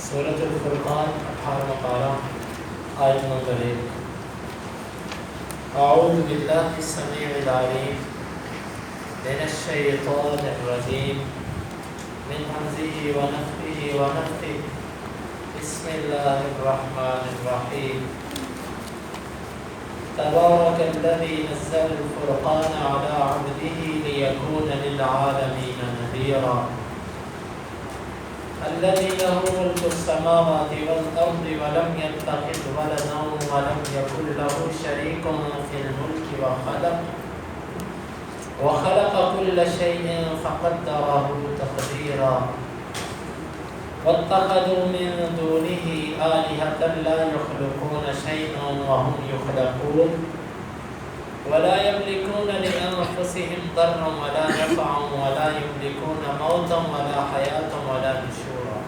سورۃ الفرقان 18 پارہ آیت نمبر 1۔ اعوذ باللہ السمیع العلیم من الشیطان الرجیم من همزه ونفخه ونفثه بسم اللہ الرحمن الرحیم تبارک الذی نزل الفرقان على عبده لیکون للعالمین نذیرا الذي له ملك السماوات والأرض ولم يتخذ ولدا ولم يكن له شريك في الملك وخلق كل شيء فقدره تقديرا واتخذوا من دونه آلهة لا يخلقون شيئا وهم يخلقون ولا يملكون لأنفسهم ضرا ولا نفعا ولا يملكون موتا ولا حياة ولا نشورا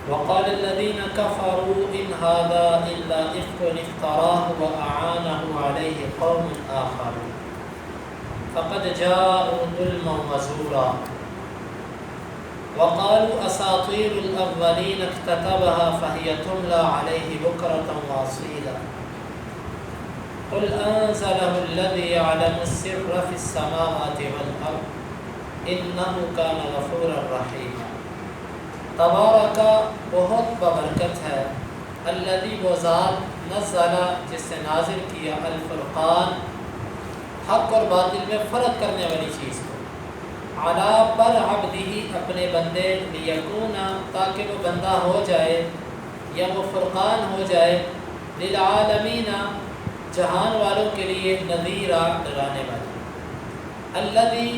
وقال الذين كفروا إن هذا إلا إفك افتراه وأعانه عليه قوم آخرون فقد جاءوا ظلما وزورا وقالوا أساطير الأولين اكتتبها فهي تملى عليه بكرة وأصيلا قل أنزله الذي يعلم السر في السماوات والأرض إنه كان غفورا رحيما۔ تبارک بہت ببرکت ہے، الذی وہ ذات نزل جس نے نازل کیا الفرقان حق اور باطل میں فرق کرنے والی چیز کو، علی پر عبدہ اپنے بندے، لیکون تاکہ وہ بندہ ہو جائے یا وہ فرقان ہو جائے، للعالمین جہان والوں کے لیے نذیرا ڈرانے والا۔ الذی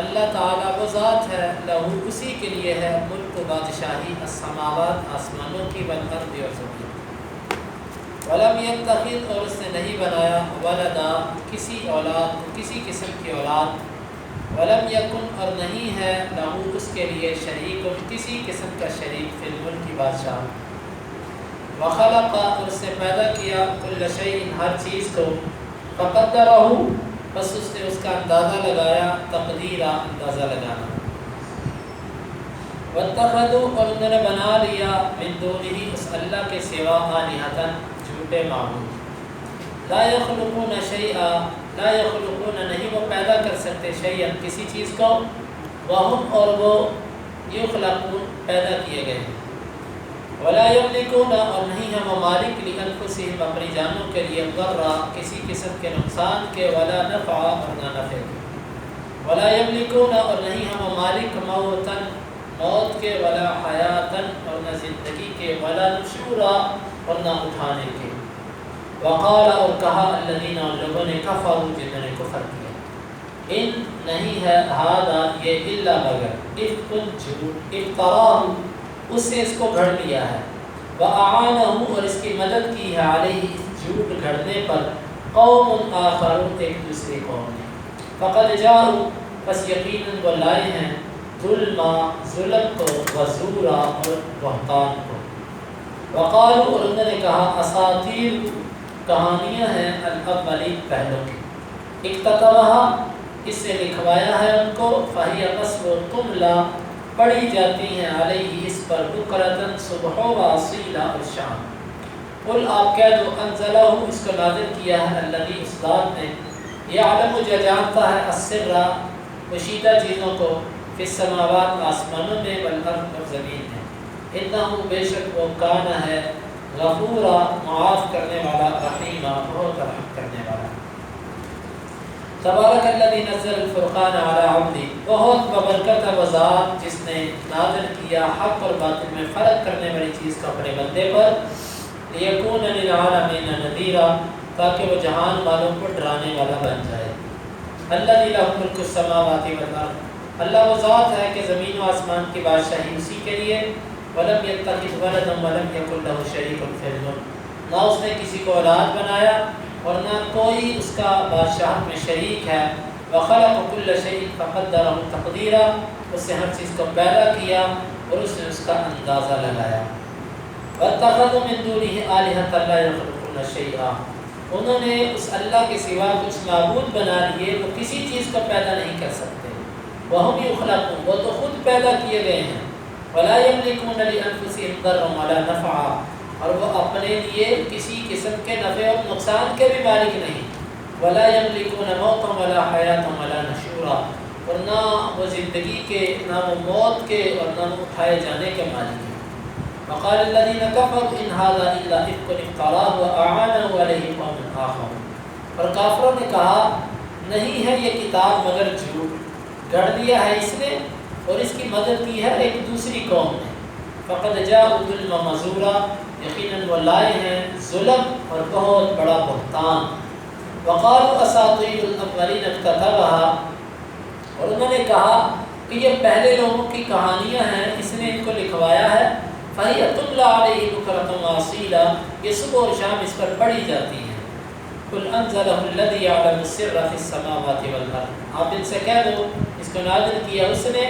اللہ تعالیٰ وہ ذات ہے، لہو اسی کے لیے ہے ملک و بادشاہی، السماوات آسمانوں کی، والارض اور زمین، ولم یتخذ اور اس نے نہیں بنایا، ولدا کسی اولاد کسی قسم کی اولاد، ولم یکن اور نہیں ہے، لہو اس کے لیے شریک کسی قسم کا شریک، فی الملک کی بادشاہ، وخلق اور اس نے پیدا کیا، کل شیء ہر چیز کو، فقدرہ بس اس نے اس کا اندازہ لگایا، تقدیرہ اندازہ لگانا، واتخذوا اور انہوں نے بنا لیا، من دونہ اس اللہ کے سوا، آلہۃ جھوٹے معبود، لا یخلقون شیئا لا یخلقون نہیں وہ پیدا کر سکتے، شیئا کسی چیز کو، وہم اور وہ یخلقون پیدا کیے گئے ہیں، ولا یملکون اور نہیں ہے وہ مالک لانفسہم اپنی جانوں کے لیے، ضرا کسی قسم کے نقصان کے، ولا نفع اور نہ نفع کے، ولا یملکون اور نہیں ہے وہ مالک موتا موت کے، ولا حیاتا اور نہ زندگی کے، ولا نشورا اور نہ اٹھانے کے، وقال اور کہا الذین ان لوگوں نے، کفروا جنہوں نے کفر کیا، ان نہیں ہے، ہذا یہ الا مگر، افک جھوٹ، افتراہ اس سے اس کو گھڑ لیا ہے، وَأَعَانَهُ اور اس کی مدد کی ہے، علیہ اس جھوٹ گھڑنے پر، قوم آخرون ایک دوسرے قوم نے، فقد جاءوا پس یقیناً وہ لائے ہیں، ظلم کو، وزورا اور بہتان کو، وقالوا اور انہوں نے کہا، اساطیر کہانیاں ہیں، الاولین پہلوں کی، اکتتبھا اس سے لکھوایا ہے ان کو، فہی پس وہ تملا پڑھی جاتی ہیں، علیہ اس پر، بکرتن صبح و اصیلا اور شام، قل آپ کہہ دو، انزلہ اس کو نازل کیا ہے، الذی اس ذات نے، یعلم جو جانتا ہے، السر پوشیدہ چیزوں کو، فی السماوات آسمانوں میں، والارض اور زمین میں، انہ بے شک وہ کان ہے، غفورا معاف کرنے والا، رحیما بہت رحم کرنے والا۔ تبارک الذی نزل الفرقان علی عبدہ بہت ببرکت ہے وہ ذات جس نے نازل کیا حق اور باطل میں فرق کرنے والی چیز کو اپنے بندے پر، لیکون للعالمین نذیرا تاکہ وہ جہان والوں کو ڈرانے والا بن جائے۔ الذی لہ ملک السماوات والارض اللہ وہ ذات ہے کہ زمین و آسمان کی بادشاہی اسی کے لیے، ولم یتخذ ولدا ولم یکن لہ شریک فی الملک نہ اس نے کسی کو اولاد بنایا اور نہ کوئی اس کا بادشاہت میں شریک ہے، وخلق کل شیء فقدرہ تقدیرا اس سے ہر چیز کو پیدا کیا اور اس نے اس کا اندازہ لگایا، واتخذوا من دونہ آلہۃ لا یخلقون شیئا انہوں نے اس اللہ کے سوا کچھ معبود بنا لیے، وہ کسی چیز کو پیدا نہیں کر سکتے، وہم یخلقون وہ تو خود پیدا کیے گئے ہیں، ولا یملکون لانفسهم ضرا ولا نفعا، اور وہ اپنے لیے کسی قسم کے نفع اور نقصان کے بھی مالک نہیں. ولا یملکون موتا ولا حیاتا ولا نشورا، اور نہ وہ زندگی کے، نہ وہ موت کے، اور نہ وہ اٹھائے جانے کے مالک ہیں. وقال الذين كفروا ان هذا الا افك افتراه واعانه عليه قوم اخرون، اور کافروں نے کہا نہیں ہے یہ کتاب مگر جھوٹ، گڑھ دیا ہے اس نے اور اس کی مدد کی ہے ایک دوسری قوم نے. فقد جاءوا ظلما مزورا، یقیناً وہ لائے ہیں ظلم اور بہت بڑا بہتان. وقالوا اساطیر الاولین اکتتبها، اور انہوں نے کہا کہ یہ پہلے لوگوں کی کہانیاں ہیں، اس نے ان کو لکھوایا ہے. فَهِيَ تُمْلَى عَلَيْهِ بُكْرَةً وَأَصِيلًا، یہ صبح اور شام اس پر پڑھی جاتی ہیں. قُلْ أَنزَلَهُ الَّذِي يَعْلَمُ السِّرَّ فِي السَّمَاوَاتِ وَالْأَرْضِ، آپ ان سے کہہ دو اس کو نازل کیا اس نے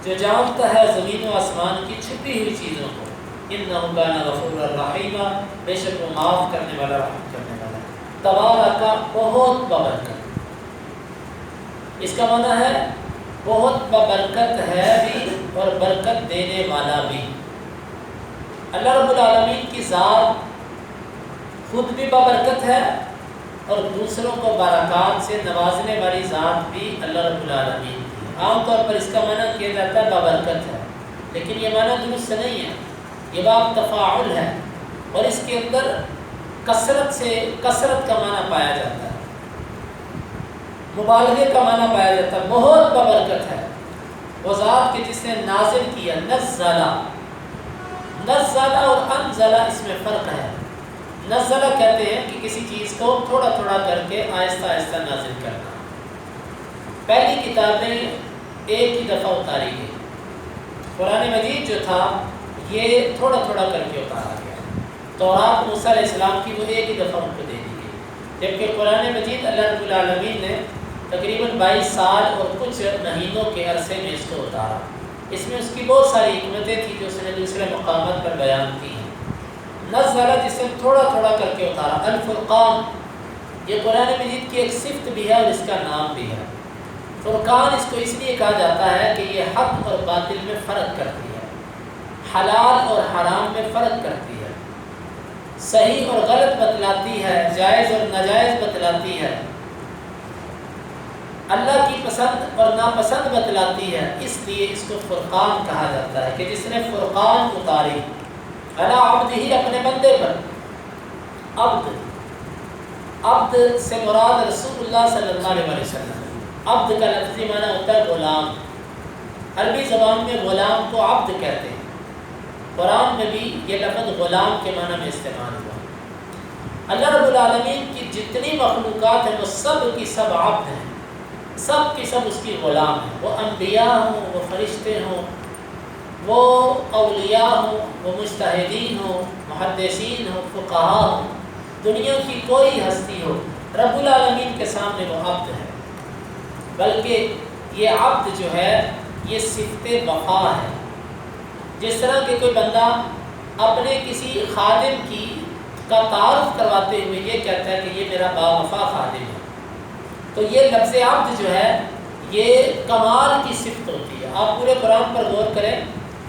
جو جانتا ہے زمین و آسمان کی چھپی ہوئی چیزوں کو. إِنَّهُ كَانَ غَفُورًا رَحِيمًا، بے شک وہ معاف کرنے والا، رحم کرنے والا. تبارک، بہت بابرکت، اس کا معنی ہے بہت بابرکت ہے بھی اور برکت دینے والا بھی. اللہ رب العالمین کی ذات خود بھی بابرکت ہے اور دوسروں کو برکات سے نوازنے والی ذات بھی اللہ رب العالمین کی. عام طور پر اس کا معنی کیا جاتا ہے بابرکت ہے، لیکن یہ معنی درست نہیں ہے. یہ باب تفاعل ہے اور اس کے اندر کثرت کا معنی پایا جاتا ہے، مبالغے کا معنی پایا جاتا ہے. بہت بابرکت ہے وہ ذات کے جس نے نازل کیا. نزلہ اور انزلہ اس میں فرق ہے. نزلہ کہتے ہیں کہ کسی چیز کو تھوڑا تھوڑا کر کے آہستہ آہستہ نازل کرنا. پہلی کتابیں ایک ہی دفعہ اتاری گئی. قرآن مجید جو تھا یہ تھوڑا تھوڑا کر کے اتارا گیا. تورات موسیٰ علیہ السلام کی وہ ایک ہی دفعہ ان کو دے دی گئی، جبکہ قرآن مجید اللہ رب العالمین نے تقریباً 22 سال اور کچھ مہینوں کے عرصے میں اس کو اتارا. اس میں اس کی بہت ساری حکمتیں تھیں جو اس نے دوسرے مقامات پر بیان کی ہیں. نزلہ جس سے تھوڑا تھوڑا کر کے اتارا. الفرقان، یہ قرآن مجید کی ایک صفت بھی ہے اور اس کا نام بھی ہے. فرقان اس کو اس لیے کہا جاتا ہے کہ یہ حق اور باطل میں فرق کرتی ہے، حلال اور حرام میں فرق کرتی ہے، صحیح اور غلط بتلاتی ہے، جائز اور ناجائز بتلاتی ہے، اللہ کی پسند اور ناپسند بتلاتی ہے. اس لیے اس کو فرقان کہا جاتا ہے کہ جس نے فرقان اتاری علی عبدہ، اپنے بندے پر. عبد سے مراد رسول اللہ صلی اللہ علیہ وسلم. عبد کا لفظی معنی ہوتا ہے غلام. عربی زبان میں غلام کو عبد کہتے ہیں. قرآن میں بھی یہ لفظ غلام کے معنی میں استعمال ہوا. اللہ رب العالمین کی جتنی مخلوقات ہیں وہ سب کی سب عبد ہیں، سب کی سب اس کی غلام ہیں. وہ انبیاء ہوں، وہ فرشتے ہوں، وہ اولیاء ہوں، وہ مجتہدین ہوں، محدثین ہوں، فقہاء ہوں، دنیا کی کوئی ہستی ہو، رب العالمین کے سامنے وہ عبد ہے. بلکہ یہ عبد جو ہے یہ صفت وفا ہے. جس طرح کہ کوئی بندہ اپنے کسی خادم کا تعارف کرواتے ہوئے یہ کہتا ہے کہ یہ میرا باوفا خادم ہے، تو یہ لفظ عبد جو ہے یہ کمال کی صفت ہوتی ہے. آپ پورے قرآن پر غور کریں،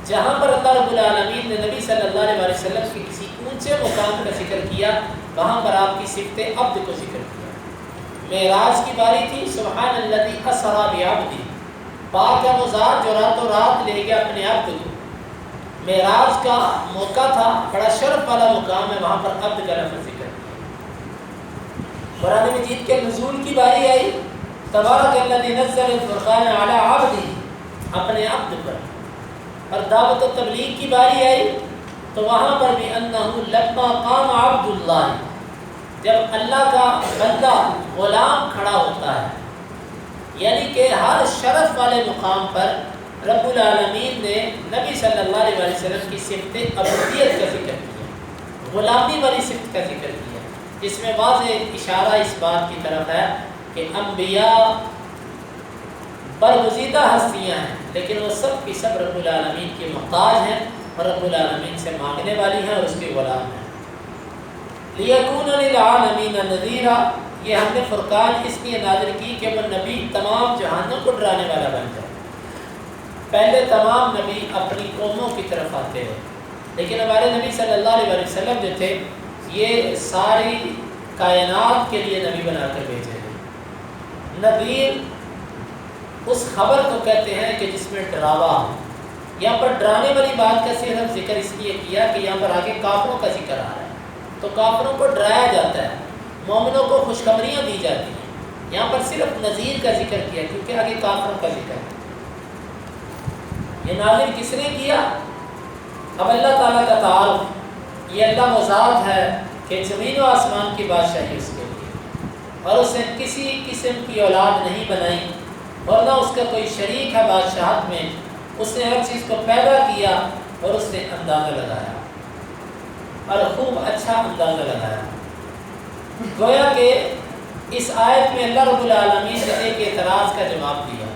جہاں پر اللہ رب العالمین نے نبی صلی اللہ علیہ وسلم کے کسی اونچے مقام کا ذکر کیا، وہاں پر آپ کی صفت عبد کو ذکر کیا. معراج کی باری تھی، سبحان الذی اسری بعبدہ، پاک ہے وہ ذات جو راتوں رات لے گیا اپنے عبد کو. معراج کا موقع تھا، بڑا شرف والا مقام ہے، وہاں پر عبد کا لفظ ذکر کیا. قرآن مجید کے نزول کی باری آئی، تبارک الذی نزل الفرقان علی عبدہ، اپنے عبد پر. اور دعوت و تبلیغ کی باری آئی تو وہاں پر بھی انہ لما قام عبد اللہ، جب اللہ کا بندہ غلام کھڑا ہوتا ہے، یعنی کہ ہر شرف والے مقام پر رب العالمین نے نبی صلی اللہ علیہ وسلم کی صفت عبودیت کا ذکر کیا، غلامی والی صفت کا ذکر کیا، جس میں واضح اشارہ اس بات کی طرف ہے کہ انبیاء برگزیدہ ہستیاں ہیں، لیکن وہ سب کی سب رب العالمین کے محتاج ہیں اور رب العالمین سے مانگنے والی ہیں اور اس کے غلام ہیں. لِيَكُونَ لِلْعَالَمِينَ نَذِيرًا، یہ ہم نے فرقان اس لیے نازل کی کہ وہ نبی تمام جہانوں کو ڈرانے والا بن جائے. پہلے تمام نبی اپنی قوموں کی طرف آتے ہیں، لیکن ہمارے نبی صلی اللہ علیہ وسلم جو تھے یہ ساری کائنات کے لیے نبی بنا کر بھیجے گئے۔ نذیر اس خبر کو کہتے ہیں کہ جس میں ڈراوا ہو۔ یہاں پر ڈرانے والی بات کا صرف ذکر اس لیے کیا کہ یہاں پر آگے کافروں کا ذکر آ رہا ہے، تو کافروں کو ڈرایا جاتا ہے، مومنوں کو خوشخبریاں دی جاتی ہیں۔ یہاں پر صرف نذیر کا ذکر کیا کیونکہ آگے کافروں کا ذکر ہے۔ یہ نازل کس نے کیا؟ اب اللہ تعالیٰ کا تعارف، یہ اللہ وہ ذات ہے کہ زمین و آسمان کی بادشاہی اس کے لیے، اور اس نے کسی قسم کی اولاد نہیں بنائی اور نہ اس کا کوئی شریک ہے بادشاہت میں۔ اس نے ہر چیز کو پیدا کیا اور اس نے اندازہ لگایا، اور خوب اچھا اندازہ لگایا۔ گویا کہ اس آیت میں اللہ رب العالمین نے ایک اعتراض کا جواب دیا۔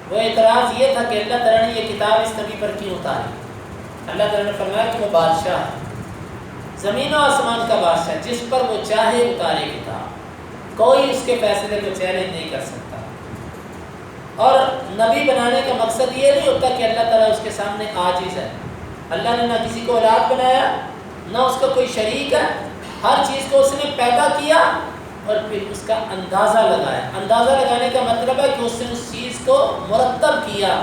وہ اعتراض یہ تھا کہ اللہ تعالیٰ نے یہ کتاب اس نبی پر کیوں اتاری؟ اللہ تعالیٰ نے فرمایا کہ وہ بادشاہ ہے، زمین و آسمان کا بادشاہ، جس پر وہ چاہے اتارے کتاب، کوئی اس کے فیصلے کو چیلنج نہیں کر سکتا۔ اور نبی بنانے کا مقصد یہ نہیں ہوتا کہ اللہ تعالیٰ اس کے سامنے عاجز ہے۔ اللہ نے نہ کسی کو اولاد بنایا، نہ اس کا کوئی شریک ہے، ہر چیز کو اس نے پیدا کیا اور پھر اس کا اندازہ لگایا۔ اندازہ لگانے کا مطلب ہے کہ اس نے اس چیز کو مرتب کیا،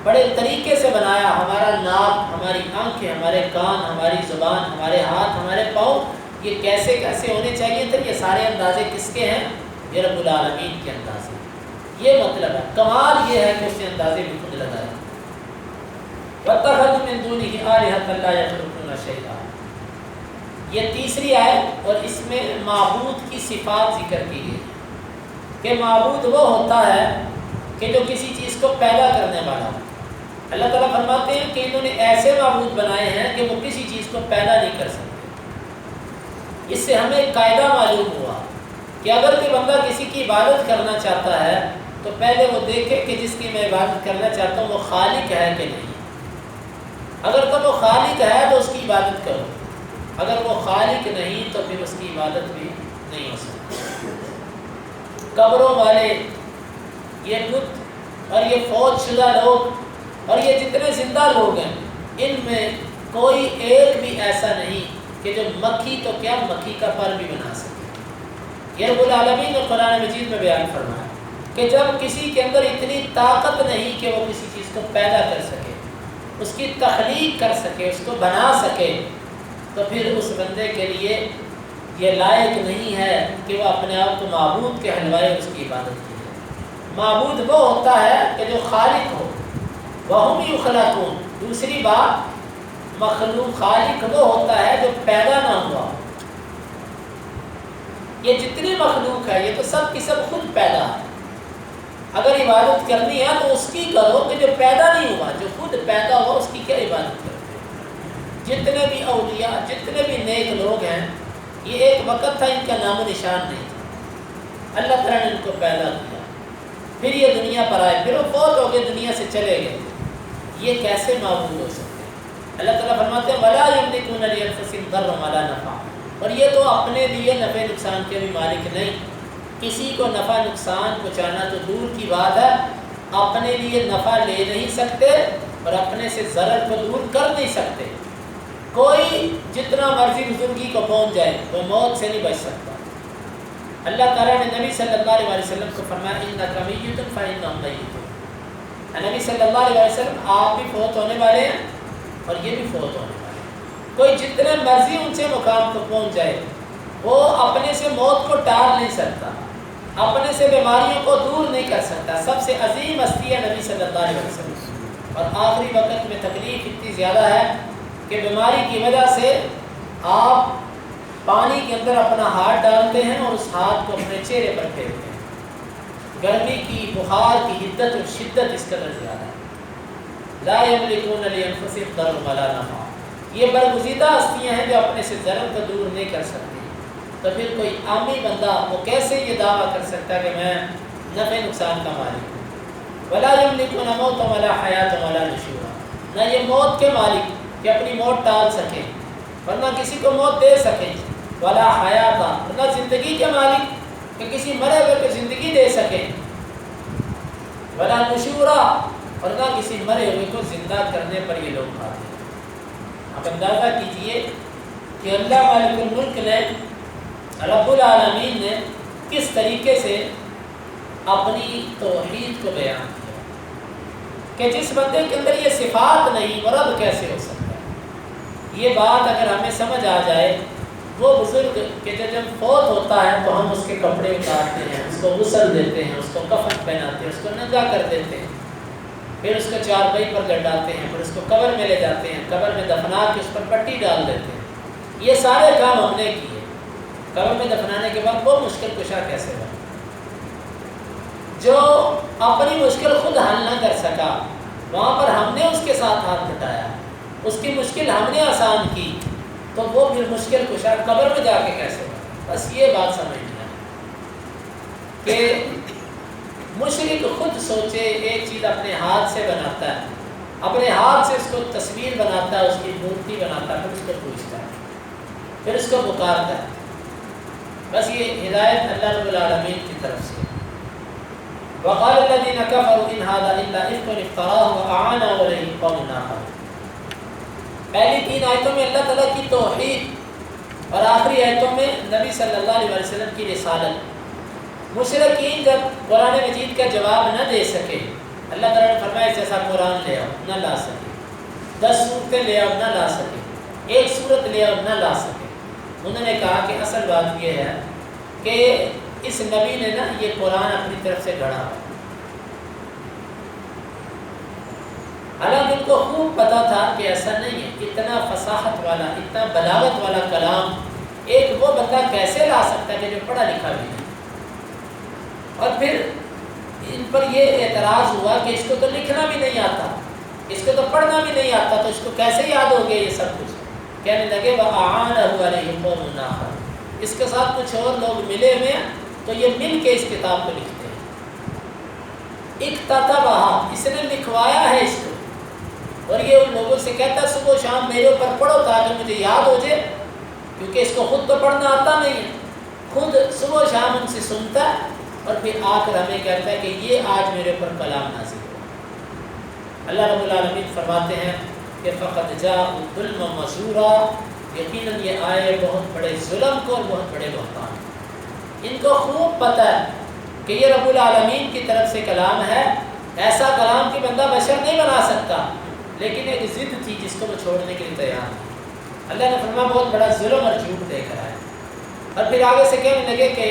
بڑے طریقے سے بنایا۔ ہمارا ناک، ہماری آنکھیں، ہمارے کان، ہماری زبان، ہمارے ہاتھ، ہمارے پاؤں، یہ کیسے کیسے ہونے چاہیے تھے، یہ سارے اندازے کس کے ہیں؟ یہ رب العالمین کے اندازے۔ یہ مطلب ہے، کمال یہ ہے کہ اس نے اندازے بھی خود لگائے۔ وَاتَّخَذُوا مِن دُونِهِ آلِهَةً لَا يَخْلُقُونَ شَيْئًا۔ یہ تیسری آیت، اور اس میں معبود کی صفات ذکر کی گئی کہ معبود وہ ہوتا ہے کہ جو کسی چیز کو پیدا کرنے والا ہو۔ اللہ تعالیٰ فرماتے ہیں کہ انہوں نے ایسے معبود بنائے ہیں کہ وہ کسی چیز کو پیدا نہیں کر سکتے۔ اس سے ہمیں ایک قاعدہ معلوم ہوا کہ اگر کوئی بندہ کسی کی عبادت کرنا چاہتا ہے تو پہلے وہ دیکھے کہ جس کی میں عبادت کرنا چاہتا ہوں وہ خالق ہے کہ نہیں۔ اگر تو وہ خالق ہے تو اس کی عبادت کرو، اگر وہ خالق نہیں تو پھر اس کی عبادت بھی نہیں ہو سکتی۔ قبروں والے، یہ بت اور یہ فوت شدہ لوگ اور یہ جتنے زندہ لوگ ہیں، ان میں کوئی ایک بھی ایسا نہیں کہ جو مکھی تو کیا مکھی کا پر بھی بنا سکے۔ یہ رب العالمین نے قرآن مجید میں بیان فرمایا کہ جب کسی کے اندر اتنی طاقت نہیں کہ وہ کسی چیز کو پیدا کر سکے، اس کی تخلیق کر سکے، اس کو بنا سکے، تو پھر اس بندے کے لیے یہ لائق نہیں ہے کہ وہ اپنے آپ کو معبود کے حلوائے اس کی عبادت کرے۔ معبود وہ ہوتا ہے کہ جو خالق ہو، وَهُمْ يُخْلَقُونَ۔ دوسری بات، مخلوق، خالق وہ ہوتا ہے جو پیدا نہ ہوا۔ یہ جتنی مخلوق ہے یہ تو سب کی سب خود پیدا ہے۔ اگر عبادت کرنی ہے تو اس کی کرو کہ جو پیدا نہیں ہوا، جو خود پیدا ہوا اس کی کیا عبادت کرتے ہیں۔ جتنے بھی اولیاء، جتنے بھی نیک لوگ ہیں، یہ ایک وقت تھا ان کا نام و نشان نہیں تھا، اللہ تعالیٰ نے ان کو پیدا کیا، پھر یہ دنیا پر آئے، پھر وہ فوت ہو گئے، دنیا سے چلے گئے۔ یہ کیسے معبود ہو سکتے ہیں؟ اللہ تعالیٰ فرماتے ہیں وَلَا يَمْلِكُونَ لِأَنفُسِهِمْ ضَرًّا وَلَا نَفْعًا، اور یہ تو اپنے لیے نفع نقصان کے بھی مالک نہیں۔ کسی کو نفع نقصان پہنچانا تو دور کی بات ہے، اپنے لیے نفع لے نہیں سکتے اور اپنے سے ضرر کو دور کر نہیں سکتے۔ کوئی جتنا مرضی بزرگی کو پہنچ جائے وہ موت سے نہیں بچ سکتا۔ اللہ تعالیٰ نے نبی صلی اللہ علیہ وسلم کو فرمایا اِنَّكَ مَيِّتٌ فَإِنَّهُم مَيِّتُونَ۔ نبی صلی اللہ علیہ وسلم آپ بھی فوت ہونے والے ہیں اور یہ بھی فوت ہونے والے ہیں۔ کوئی جتنے مرضی ان سے مقام کو پہنچ جائے وہ اپنے سے موت کو ٹال نہیں سکتا، اپنے سے بیماریوں کو دور نہیں کر سکتا۔ سب سے عظیم ہستی ہے نبی صلی اللہ علیہ وسلم، اور آخری وقت میں تکلیف اتنی زیادہ ہے کہ بیماری کی وجہ سے آپ پانی کے اندر اپنا ہاتھ ڈالتے ہیں اور اس ہاتھ کو اپنے چہرے پر پھیرتے ہیں۔ گرمی کی، بخار کی حدت اور شدت اس قدر زیادہ ہے۔ لا يملكون لانفسهم ضرا ولا نفعا، یہ برگزیدہ ہستیاں ہیں جو اپنے سے ضرر کو دور نہیں کر سکتی۔ تو پھر کوئی عامی بندہ وہ کیسے یہ دعویٰ کر سکتا ہے کہ میں نفع نقصان کا مالک ہوں؟ ولا يملكون موتا ولا حیاتا ولا نشورا، نہ یہ موت کے مالک کہ اپنی موت ٹال سکیں ورنہ کسی کو موت دے سکیں، ولا حیاتا، نہ زندگی کے مالک کہ کسی مرے ہوئے کو زندگی دے سکیں، ولا نشورا، اور نہ کسی مرے ہوئے کو زندہ کرنے پر یہ لوگ کھاتے ہیں۔ آپ اندازہ کیجئے کہ اللہ مالک الملک نے، رب العالمین نے کس طریقے سے اپنی توحید کو بیان کیا کہ جس بندے کے اندر یہ صفات نہیں وہ رب کیسے ہو سکتا ہے۔ یہ بات اگر ہمیں سمجھ آ جائے، وہ بزرگ کہ جب فوت ہوتا ہے تو ہم اس کے کپڑے اتارتے ہیں، اس کو غسل دیتے ہیں، اس کو کفن پہناتے ہیں، اس کو ننگا کر دیتے ہیں، پھر اس کو چارپائی پر لٹاتے ہیں، پھر اس کو قبر میں لے جاتے ہیں، قبر میں دفنا کے اس پر پٹی ڈال دیتے ہیں۔ یہ سارے کام ہم نے کیے۔ قبر میں دفنانے کے بعد وہ مشکل کشا کیسے بنا جو اپنی مشکل خود حل نہ کر سکا، وہاں پر ہم نے اس کے ساتھ ہاتھ بٹایا، اس کی مشکل ہم نے آسان کی، تو وہ پھر مشکل کشا قبر میں جا کے کیسے بنا۔ بس یہ بات سمجھنا ہے کہ مشرک خود سوچے ایک چیز اپنے ہاتھ سے بناتا ہے، اپنے ہاتھ سے اس کو تصویر بناتا ہے، اس کی مورتی بناتا ہے، پھر اس کو پوچھتا ہے، پھر اس کو پکارتا ہے۔ بس یہ ہدایت اللہ رب العالمین کی طرف سے۔ وقال الذين كفروا ان هذا الا افك افتراه واعانه عليه قوم اخر۔ پہلی 3 آیتوں میں اللہ تعالیٰ کی توحید اور آخری آیتوں میں نبی صلی اللہ علیہ وسلم کی رسالت۔ مشرکین جب قرآن مجید کا جواب نہ دے سکے، اللہ تعالیٰ نے فرمایا جیسا قرآن لے آؤ، نہ لا سکے، 10 صورتیں لے آؤ، نہ لا سکے، 1 صورت لے آؤ، نہ لا سکے۔ انہوں نے کہا کہ اصل بات یہ ہے کہ اس نبی نے نا یہ قرآن اپنی طرف سے گھڑا، حالانکہ ان کو خوب پتا تھا کہ ایسا نہیں ہے۔ اتنا فصاحت والا، اتنا بلاغت والا کلام ایک وہ بندہ کیسے لا سکتا ہے کہ جو پڑھا لکھا بھی نہیں۔ اور پھر ان پر یہ اعتراض ہوا کہ اس کو تو لکھنا بھی نہیں آتا، اس کو تو پڑھنا بھی نہیں آتا، تو اس کو کیسے یاد ہو گیا یہ سب کچھ۔ کہنے لگے وَأَعَانَهُ عَلَيْهِ قَوْمٌ آخَرُ، اس کے ساتھ کچھ اور لوگ ملے ہوئے ہیں تو یہ مل کے اس کتاب کو لکھتے ہیں۔ اکتتبہا، اس نے لکھوایا ہے اس کو، اور یہ ان لوگوں سے کہتا ہے صبح و شام میرے اوپر پڑھو تاکہ مجھے یاد ہو جائے، کیونکہ اس کو خود تو پڑھنا آتا نہیں ہے، خود صبح و شام ان سے سنتا ہے اور پھر آ کر ہمیں کہتا ہے کہ یہ آج میرے اوپر کلام نازل ہوا۔ اللہ رب العالمین فرماتے ہیں کہ فقط جاءوا ظلما وزورا، یقیناً یہ آئے بہت بڑے ظلم کو اور بہت بڑے بہتان۔ ان کو خوب پتہ ہے کہ یہ رب العالمین کی طرف سے کلام ہے، ایسا کلام کہ بندہ بشر نہیں بنا سکتا، لیکن ایک ضد تھی جس کو وہ چھوڑنے کے لیے تیار تھی۔ اللہ نے فرمایا بہت بڑا ظلم اور جھوٹ دے کر آئے، اور پھر آگے سے کہنے لگے کہ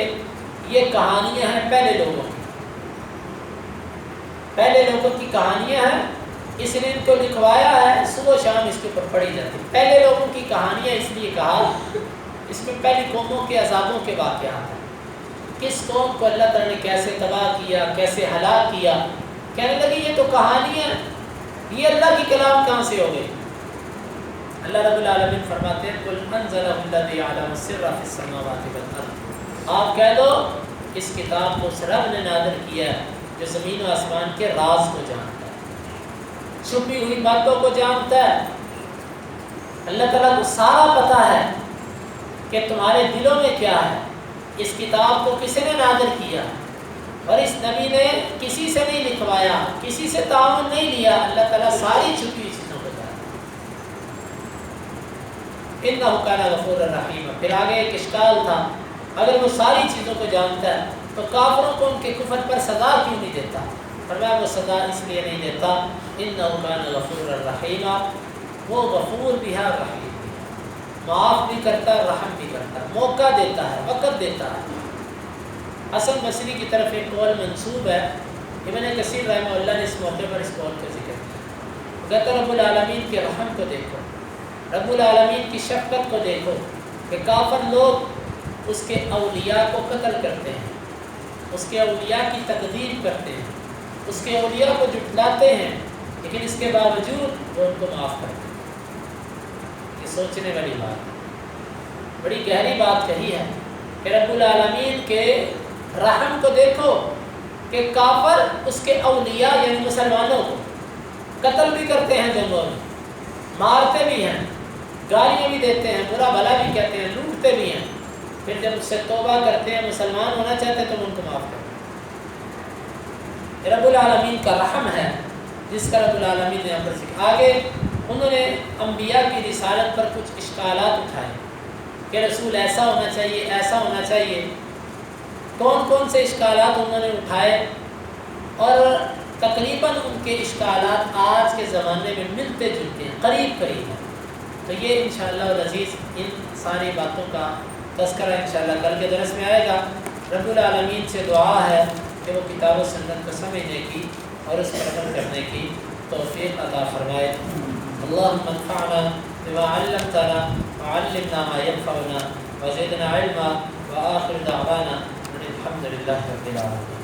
یہ کہانیاں ہیں پہلے لوگوں کی کہانیاں ہیں، اس نے ان کو لکھوایا ہے، صبح و شام اس کے اوپر پڑھی جاتی۔ پہلے لوگوں کی کہانیاں اس لیے کہا، اس میں پہلی قوموں کے عذابوں کے واقعات ہیں، کس قوم کو اللہ تعالیٰ نے کیسے تباہ کیا، کیسے ہلاک کیا۔ کہنے لگے یہ تو کہانیاں ہیں، یہ اللہ کی کلام کہاں سے ہو گئی؟ اللہ رب العالمین فرماتے ہیں قُلْ أَنزَلَهُ الَّذِي يَعْلَمُ السِّرَّ فِي السَّمَاوَاتِ وَالْأَرْضِ، آپ کہہ دو اس کتاب کو اس رب نے نازل کیا ہے جو زمین و آسمان کے راز کو جانتا ہے، چھپی ہوئی باتوں کو جانتا ہے۔ اللہ تعالیٰ کو سارا پتہ ہے کہ تمہارے دلوں میں کیا ہے۔ اس کتاب کو کس نے نازل کیا، اور اس نبی نے کسی سے نہیں لکھوایا، کسی سے تعاون نہیں لیا، اللہ تعالیٰ ساری چھپی ہوئی چیزوں کو جانتا ہے۔ إِنَّهُ كَانَ غَفُورًا رَحِيمًا۔ پھر آگے ایک اشکال تھا، اگر وہ ساری چیزوں کو جانتا ہے تو کافروں کو ان کے کفر پر سزا کیوں نہیں دیتا؟ فرمایا وہ سزا اس لیے نہیں دیتا إِنَّهُ كَانَ غَفُورًا رَحِيمًا، وہ غفور بھی ہے، رحیم بھی ہے، معاف بھی کرتا ہے، رحم بھی کرتا ہے، موقع دیتا ہے، وقت دیتا ہے۔ حسن بصری کی طرف ایک قول منسوب ہے، ابن کثیر رحمہ اللہ نے اس موقع پر اس قول کا ذکر کیا، کہتا رب العالمین کے رحم کو دیکھو، رب العالمین کی شفقت کو دیکھو کہ کافر لوگ اس کے اولیاء کو قتل کرتے ہیں، اس کے اولیاء کی تکذیب کرتے ہیں، اس کے اولیاء کو جھٹلاتے ہیں، لیکن اس کے باوجود وہ ان کو معاف کرتے ہیں۔ یہ سوچنے والی بات ہے، بڑی گہری بات کہی ہے کہ رب العالمین کے رحم کو دیکھو کہ کافر اس کے اولیاء یعنی مسلمانوں کو قتل بھی کرتے ہیں، جنگوں میں مارتے بھی ہیں، گالیاں بھی دیتے ہیں، برا بھلا بھی کہتے ہیں، لوٹتے بھی ہیں، پھر جب اس سے توبہ کرتے ہیں، مسلمان ہونا چاہتے ہیں تو ان کو معاف کرتے ہیں۔ رب العالمین کا رحم ہے جس کا رب العالمین نے یہاں پر سکھا. آگے انہوں نے انبیاء کی رسالت پر کچھ اشکالات اٹھائے کہ رسول ایسا ہونا چاہیے، ایسا ہونا چاہیے. کون کون سے اشکالات انہوں نے اٹھائے، اور تقریباً ان کے اشکالات آج کے زمانے میں ملتے جلتے ہیں، قریب قریب ہیں. تو یہ انشاءاللہ العزیز ان ساری باتوں کا تذکرہ انشاءاللہ کل کے درس میں آئے گا. رب العالمین سے دعا ہے کہ وہ کتاب و سنت کو سمجھنے کی اور اس پر عمل کرنے کی توفیق عطا فرمائے. اللهم انفعنا بما علمتنا وعلمنا ما ينفعنا وزدنا علما وآخر دعوانا الحمد لله رب العالمين.